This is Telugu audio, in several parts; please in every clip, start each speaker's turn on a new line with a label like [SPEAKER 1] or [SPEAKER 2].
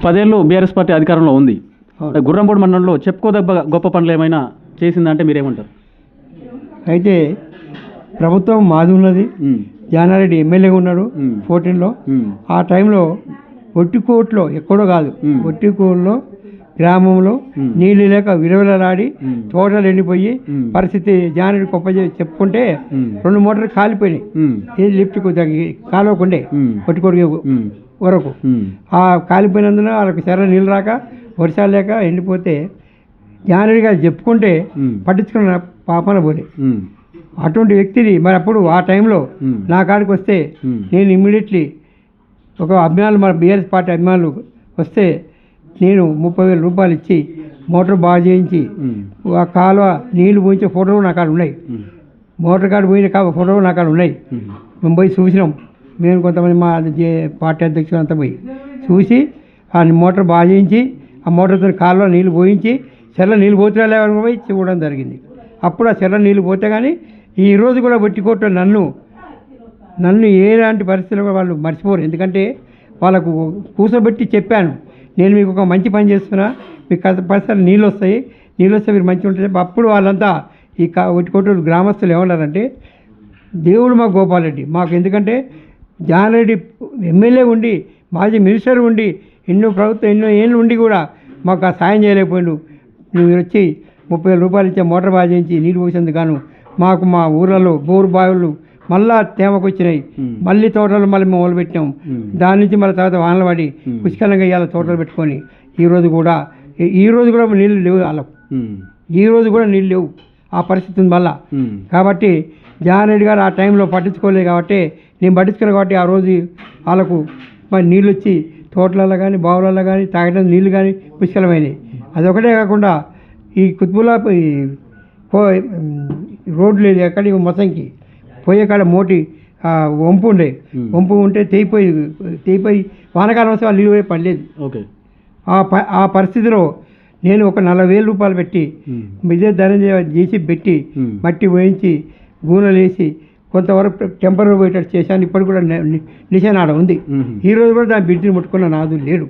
[SPEAKER 1] 10 ఏళ్ళు బీఆర్ఎస్ పార్టీ అధికారంలో ఉంది. గుర్రంపూడి మండలంలో చెప్పుకోదగ్గ గొప్ప పనులు ఏమైనా చేసిందంటే మీరేమంటారు?
[SPEAKER 2] అయితే ప్రభుత్వం మాది ఉన్నది, జానారెడ్డి ఎమ్మెల్యేగా ఉన్నాడు 14లో. ఆ టైంలో ఒట్టికోట్లో ఎక్కడో కాదు, ఒట్టికోట్లో గ్రామంలో నీళ్ళు లేక విలువలాడి తోటలు ఎండిపోయి పరిస్థితి జానారెడ్డి గొప్ప చెప్పుకుంటే 2 మోటార్లు కాలిపోయినాయి. ఇది లిఫ్ట్కు కాలువకుండే ఒట్టికోటి వరకు. ఆ కాలిపోయినందున వాళ్ళకి సరైన నీళ్ళు రాక వర్షాలు లేక ఎండిపోతే జానారెడ్డి గారు చెప్పుకుంటే పట్టించుకున్న పాపన పోలే. అటువంటి వ్యక్తిని మరి అప్పుడు ఆ టైంలో నా కాడికి వస్తే నేను ఇమ్మీడియట్లీ ఒక అభిమానులు, మన బీఆర్ఎస్ పార్టీ అభిమానులు వస్తే నేను 30,000 రూపాయలు ఇచ్చి మోటార్ బాగా చేయించి ఆ కాలువ నీళ్లు పోయించే ఫోటోలు నా కాడ ఉన్నాయి, మోటార్ కాడ పోయిన ఫోటోలు నా కాడ ఉన్నాయి. మేము పోయి చూసినాం, మేము కొంతమంది మా పార్టీ అధ్యక్షులు అంతా పోయి చూసి ఆ మోటార్ బాగా చేయించి ఆ మోటార్తో కాలువ నీళ్ళు పోయించి చెర్ల నీళ్ళు పోతున్నా లేవని పోయి చూడడం జరిగింది. అప్పుడు ఆ చెర్ల నీళ్ళు పోతే కానీ ఈరోజు కూడా బట్టికోట నన్ను ఎలాంటి పరిస్థితుల్లో కూడా వాళ్ళు మర్చిపోరు. ఎందుకంటే వాళ్ళకు కూర్చోబెట్టి చెప్పాను, నేను మీకు ఒక మంచి పని చేస్తున్నా, మీకు పరిస్థితులు నీళ్ళు వస్తాయి, నీళ్ళు వస్తే మీరు మంచిగా ఉంటుంది. అప్పుడు వాళ్ళంతా ఈ ఒట్టికోట గ్రామస్తులు ఏమన్నారంటే దేవుడు మాకు గోపాలరెడ్డి మాకు, ఎందుకంటే జానారెడ్డి ఎమ్మెల్యే ఉండి మాజీ మినిస్టర్ ఉండి ఎన్నో ఏళ్ళు ఉండి కూడా మాకు ఆ సాయం చేయలేకపోయిండు. నువ్వు వచ్చి 30,000 రూపాయలు ఇచ్చే మోటార్ బాగా చేయించి నీళ్ళు పోసేందుకు గాను మాకు మా ఊర్లలో బోరు బావులు మళ్ళా తేమకు వచ్చినాయి, మళ్ళీ తోటలు మళ్ళీ మొదలు పెట్టినాం. దాని నుంచి మళ్ళీ తర్వాత వానలు పడి పుష్కలంగా ఇవాళ తోటలు పెట్టుకొని ఈరోజు కూడా నీళ్ళు లేవు వాళ్ళకు, ఈరోజు కూడా నీళ్ళు లేవు. ఆ పరిస్థితి ఉంది మళ్ళా. కాబట్టి జానారెడ్డి గారు ఆ టైంలో పట్టించుకోలేదు కాబట్టి నేను పట్టించుకున్నాను. కాబట్టి ఆ రోజు వాళ్ళకు మరి నీళ్ళు వచ్చి తోటలలో కానీ బావులలో కానీ తాగడం నీళ్ళు కానీ పుష్కలమైనవి. అదొకటే కాకుండా ఈ కుత్బుల్లా రోడ్డు లేదు ఎక్కడి మొత్తంకి పోయే కాడ మోటి వంపు ఉంటే తెగిపోయి వానకాలం వస్తే వాళ్ళు నీళ్ళు పడలేదు. ఆ పరిస్థితిలో నేను ఒక 40,000 రూపాయలు పెట్టి ఇదే ధనంజయ చేసి పెట్టి మట్టి వేయించి గూనెలు వేసి కొంతవరకు టెంపరీ పోయేటట్టు చేశాను. ఇప్పుడు కూడా నిశానాడ ఉంది. ఈరోజు కూడా దాని బిడ్డని ముట్టుకున్న నాదు లేడు.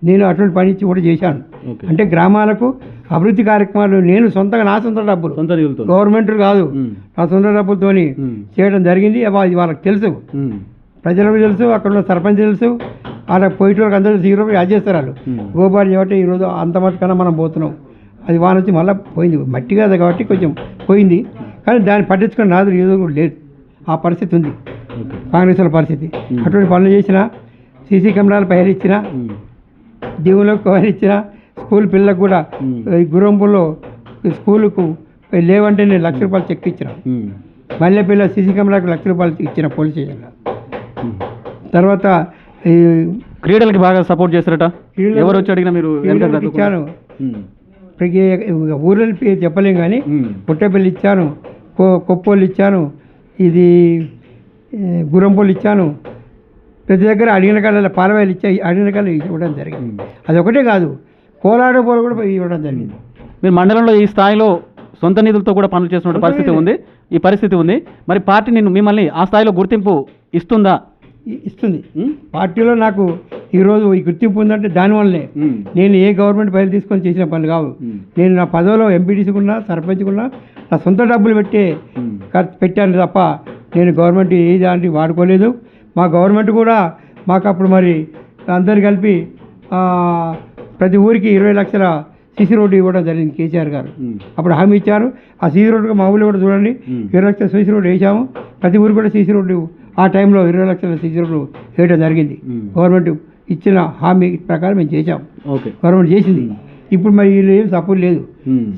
[SPEAKER 2] నేను అటువంటి పని ఇచ్చి కూడా చేశాను. అంటే గ్రామాలకు అభివృద్ధి కార్యక్రమాలు నేను సొంతంగా నా సొంత డబ్బులు, గవర్నమెంట్ కాదు, నా సొంత డబ్బులతో చేయడం జరిగింది. అది వాళ్ళకి తెలుసు, ప్రజలకు తెలుసు, అక్కడ ఉన్న సర్పంచ్ తెలుసు, అలా పోయేటోళ్ళకి అందరూ ఈరోజు అది చేస్తారు వాళ్ళు గోబాడు చేయబట్టి ఈరోజు అంత మట్టుకన్నా మనం పోతున్నాం. అది వాన వచ్చి మళ్ళీ పోయింది, మట్టి కాదు కాబట్టి కొంచెం పోయింది, కానీ దాన్ని పట్టించుకుని నాదు ఏదో కూడా లేదు. ఆ పరిస్థితి ఉంది కాంగ్రెస్ వాళ్ళ పరిస్థితి. అటువంటి పనులు చేసిన, సీసీ కెమెరాలు పైరిచ్చిన, దేవుళ్ళకు పైరిచ్చిన, స్కూల్ పిల్లలకు కూడా గురంపుల్లో స్కూలుకు లేవంటే నేను 1,00,000 రూపాయలు చెక్ ఇచ్చిన. మల్లె పిల్ల సీసీ కెమెరాకు 1,00,000 రూపాయలు ఇచ్చిన పోలీస్ స్టేషన్లో. తర్వాత ఈ
[SPEAKER 1] క్రీడలకి బాగా సపోర్ట్ చేస్తారట, ఎవరు వచ్చి అడిగినా మీరు
[SPEAKER 2] ఇచ్చాను. ఊళ్ళని పేరు చెప్పలేం కానీ పుట్టపల్లి ఇచ్చాను, కొప్పోళ్ళు ఇచ్చాను, ఇది గురంపొళ్ళు ఇచ్చాను. ప్రతి దగ్గర అడిగిన కాళ్ళ పాలవాయిలు అడిగిన కాళ్ళు ఇవ్వడం జరిగింది. అది ఒకటే కాదు, కోలాడ పోలు కూడా ఇవ్వడం జరిగింది.
[SPEAKER 1] మీరు మండలంలో ఈ స్థాయిలో సొంత నిధులతో కూడా పనులు చేస్తున్న పరిస్థితి ఉంది. మరి పార్టీ మిమ్మల్ని ఆ స్థాయిలో గుర్తింపు ఇస్తుందా?
[SPEAKER 2] ఇస్తుంది. పార్టీలో నాకు ఈరోజు ఈ గుర్తింపు ఉందంటే దానివల్లనే. నేను ఏ గవర్నమెంట్ పైలు తీసుకొని చేసిన పనులు కావు. నేను నా పదవిలో ఎంపీటీసీకున్నా సర్పంచ్కున్నా నా సొంత డబ్బులు పెట్టాను తప్ప నేను గవర్నమెంట్ ఏ దాంట్లో వాడుకోలేదు. మా గవర్నమెంట్ కూడా మాకు అప్పుడు మరి అందరు కలిపి ప్రతి ఊరికి 20 లక్షల సీసీ రోడ్డు ఇవ్వడం జరిగింది కేసీఆర్ గారు. అప్పుడు హామీ ఇచ్చారు. ఆ సీసీ రోడ్డుగా మా ఊళ్ళో కూడా చూడండి 20 లక్షల సీసీ రోడ్డు వేసాము. ప్రతి ఊరికి కూడా సీసీ రోడ్డు ఆ టైంలో 20 లక్షల సీసీ రోడ్డు వేయడం జరిగింది. గవర్నమెంట్ ఇచ్చిన హామీ ప్రకారం మేము చేసాం, గవర్నమెంట్ చేసింది. ఇప్పుడు మరి వీళ్ళు ఏం సపోర్ట్ లేదు,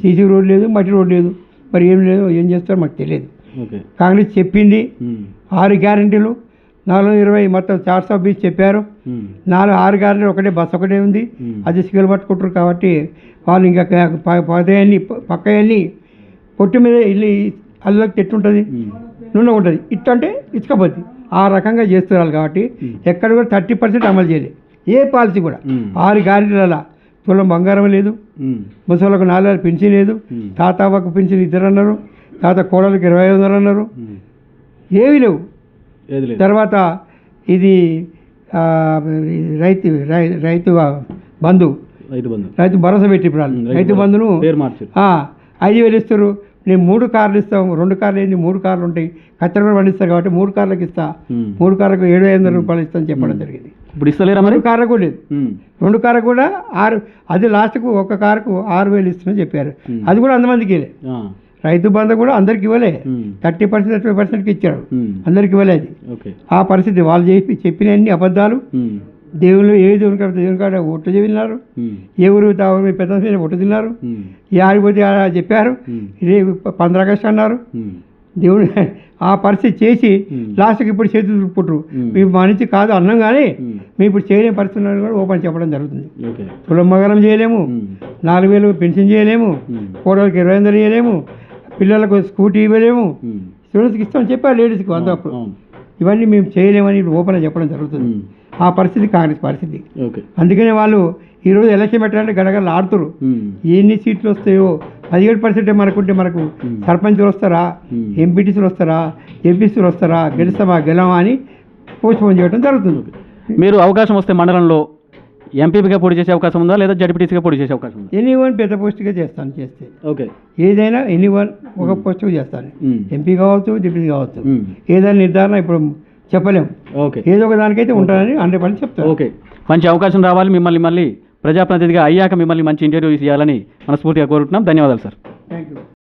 [SPEAKER 2] సీసీ రోడ్డు లేదు, మట్టి రోడ్డు లేదు, మరి ఏం లేదు, ఏం చేస్తారో మాకు తెలియదు. కాంగ్రెస్ చెప్పింది 6 గ్యారెంటీలు, 420 మొత్తం 420 చెప్పారు. 6 గ్యారెంటీలు ఒకటే బస్సు ఒకటే ఉంది, అది సిగలు పట్టుకుంటారు. కాబట్టి వాళ్ళు ఇంకా పదయాన్ని పక్కయన్ని పొట్టు మీద ఇల్లు అల్లకు చెట్టు ఉంటుంది, నూనె ఉంటుంది, ఇట్టంటే ఇసుకపోద్ది. ఆ రకంగా చేస్తున్నారు. కాబట్టి ఎక్కడ కూడా 30% అమలు చేయలేదు ఏ పాలసీ కూడా. 6 గ్యారెంటీల తులం బంగారం లేదు, ముసలకు 4 పెన్షన్ లేదు, తాతవ్వకు పెన్షన్ 2 అన్నారు, తాత కోడలకు 2500 అన్నారు, ఏవి లేవు. తర్వాత ఇది ఆ, రైతు రైతు బంధు
[SPEAKER 1] రైతు బంధు
[SPEAKER 2] రైతు భరోసా పెట్టి ఇప్పుడు వాళ్ళు. రైతు బంధును
[SPEAKER 1] పేరు మార్చారు.
[SPEAKER 2] 5,000 ఇస్తారు. నేను 3 కార్లు ఇస్తాం, 2 కార్లు ఏంది 3 కార్లు ఉంటాయి, కత్తెర కూడా పండిస్తారు కాబట్టి 3 కార్లకు ఇస్తా, 3 కార్లకు 7,500 రూపాయలు ఇస్తాను చెప్పడం జరిగింది.
[SPEAKER 1] ఇప్పుడు ఇస్తలేరా మరి?
[SPEAKER 2] 2 కార్లకు లేదు, 2 కార్లకు కూడా 6, అది లాస్ట్కు ఒక కారుకు 6,000 ఇస్తుందని చెప్పారు. అది కూడా అంతమందికి రైతు బంధు కూడా అందరికి ఇవ్వలే, 30% 30%కి ఇచ్చాడు, అందరికి ఇవ్వలేదు. ఆ పరిస్థితి వాళ్ళు చెప్పిన అన్ని అబద్ధాలు. దేవుళ్ళు ఏ దేవుని కాడ ఒట్టు తిన్నారు, ఏ ఊరు తావు పెద్ద మీద ఒట్టు తిన్నారు, ఏ ఆడిపోతే చెప్పారు, ఇది 15 ఆగస్టు అన్నారు. దేవుడు ఆ పరిస్థితి చేసి లాస్ట్కి ఇప్పుడు చేతులు చుట్టుకుంటారు. మేము మా నుంచి కాదు అన్నం కానీ మేము ఇప్పుడు చేయలేని పరిస్థితుల్లో కూడా ఓపెన్ చెప్పడం జరుగుతుంది. కులం మగరం చేయలేము, 4,000 పెన్షన్ చేయలేము, కోడలకు 20,000 చేయలేము, పిల్లలకు స్కూటీ ఇవ్వలేము, స్టూడెంట్స్కి ఇస్తామని చెప్పారు లేడీస్కి అందప్పుడు. ఇవన్నీ మేము చేయలేమని ఓపెన్ చెప్పడం జరుగుతుంది. ఆ పరిస్థితి కాంగ్రెస్ పరిస్థితి. అందుకనే వాళ్ళు ఈరోజు ఎలక్షన్ పెట్టాలంటే గడగడలు ఆడుతురు. ఎన్ని సీట్లు వస్తాయో 17% మనకుంటే మనకు సర్పంచులు వస్తారా, ఎంపీటీసీలు వస్తారా, ఎంపీసీలు వస్తారా, గెలవా అని పోస్ట్పోన్ చేయడం జరుగుతుంది.
[SPEAKER 1] మీరు అవకాశం వస్తే మండలంలో ఎంపీగా పోటీ చేసే అవకాశం ఉందా లేదా జడ్పీటీసీగా పోటీ చేసే అవకాశం ఉందా?
[SPEAKER 2] ఎనీవన్ పెద్ద పోస్ట్గా చేస్తాను, చేస్తే ఏదైనా ఎనీవన్ ఒక పోస్ట్గా చేస్తాను. ఎంపీ కావచ్చు, డిప్యూటీ కావచ్చు, ఏదైనా నిర్ధారణ ఇప్పుడు చెప్పలేము. ఏదో ఒక దానికైతే ఉంటానని 100% చెప్తాను.
[SPEAKER 1] మంచి అవకాశం రావాలి, మిమ్మల్ని మళ్ళీ ప్రజాప్రతినిధిగా అయ్యాక మిమ్మల్ని మంచి ఇంటర్వ్యూ చేయాలని మనస్ఫూర్తిగా కోరుకుంటున్నాం. ధన్యవాదాలు సార్.
[SPEAKER 2] Thank you.